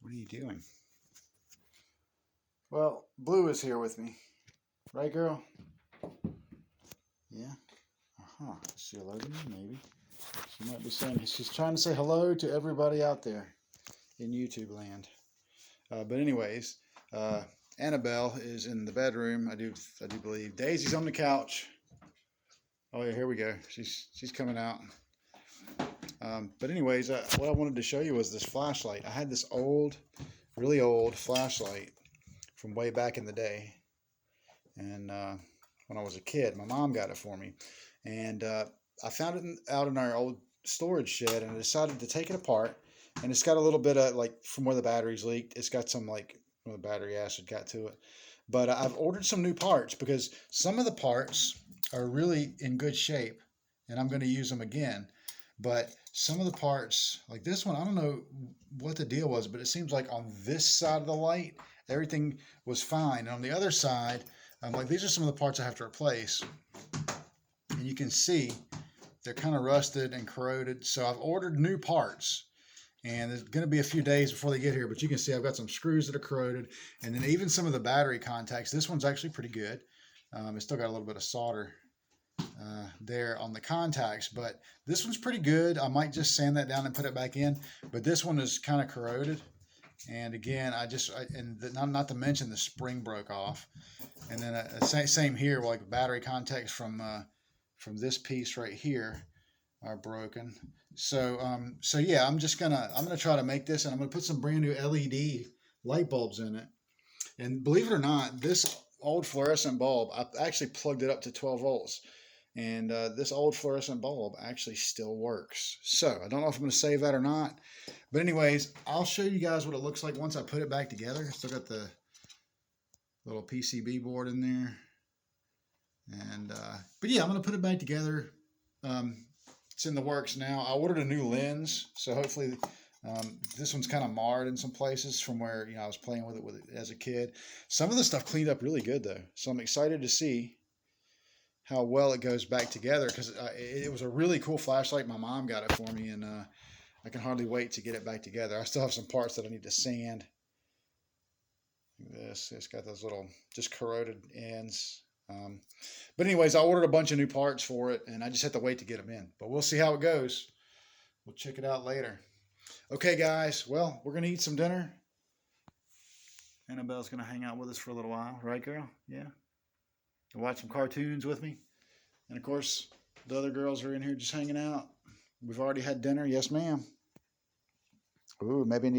What are you doing? Well, Blue is here with me. Right, girl? Yeah? Uh-huh. Is she alerting me? Maybe. She might be saying, she's trying to say hello to everybody out there in YouTube land. But anyways, Annabelle is in the bedroom. I do believe. Daisy's on the couch. Oh yeah, here we go. She's coming out. But anyways, what I wanted to show you was this flashlight. I had this old, really old flashlight from way back in the day, and when I was a kid, my mom got it for me, and I found it out in our old storage shed, and I decided to take it apart. And it's got a little bit of, like, from where the batteries leaked, it's got some, like, where the battery acid got to it. But I've ordered some new parts because some of the parts are really in good shape, and I'm going to use them again. But some of the parts, like this one, I don't know what the deal was, but it seems like on this side of the light, everything was fine. And on the other side, like, these are some of the parts I have to replace. And you can see they're kind of rusted and corroded. So I've ordered new parts. And there's going to be a few days before they get here, but you can see I've got some screws that are corroded, and then even some of the battery contacts. This one's actually pretty good. It's still got a little bit of solder there on the contacts, but this one's pretty good. I might just sand that down and put it back in, but this one is kind of corroded. And again, not to mention the spring broke off. And then same here, like battery contacts from this piece right here are broken. So yeah, I'm gonna try to make this, and I'm gonna put some brand new LED light bulbs in it. And believe it or not, this old fluorescent bulb, I actually plugged it up to 12 volts, and this old fluorescent bulb actually still works. So I don't know if I'm gonna save that or not, but anyways, I'll show you guys what it looks like once I put it back together. Still got the little PCB board in there, and but yeah, I'm gonna put it back together. It's in the works now. I ordered a new lens, so hopefully this one's kind of marred in some places from where, I was playing with it as a kid. Some of the stuff cleaned up really good though, so I'm excited to see how well it goes back together, because it was a really cool flashlight. My mom got it for me, and I can hardly wait to get it back together. I still have some parts that I need to sand. It's got those little just corroded ends. But anyways, I ordered a bunch of new parts for it, and I just have to wait to get them in. But we'll see how it goes. We'll check it out later. Okay, guys. Well, we're going to eat some dinner. Annabelle's going to hang out with us for a little while. Right, girl? Yeah? Watch some cartoons with me. And, of course, the other girls are in here just hanging out. We've already had dinner. Yes, ma'am. Ooh, maybe I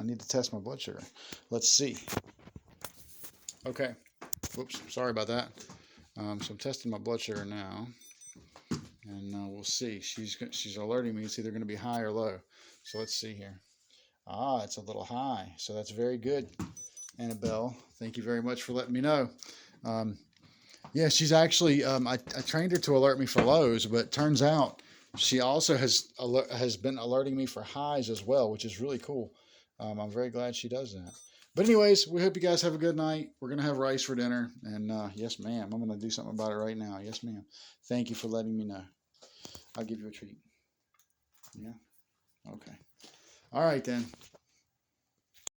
need to test my blood sugar. Let's see. Okay. Whoops. Sorry about that. So I'm testing my blood sugar now, and we'll see. She's alerting me. It's either going to be high or low. So let's see here. It's a little high. So that's very good, Annabelle. Thank you very much for letting me know. Yeah, she's actually, I trained her to alert me for lows, but turns out she also has been alerting me for highs as well, which is really cool. I'm very glad she does that. But anyways, we hope you guys have a good night. We're going to have rice for dinner. And yes, ma'am. I'm going to do something about it right now. Yes, ma'am. Thank you for letting me know. I'll give you a treat. Yeah? Okay. All right, then.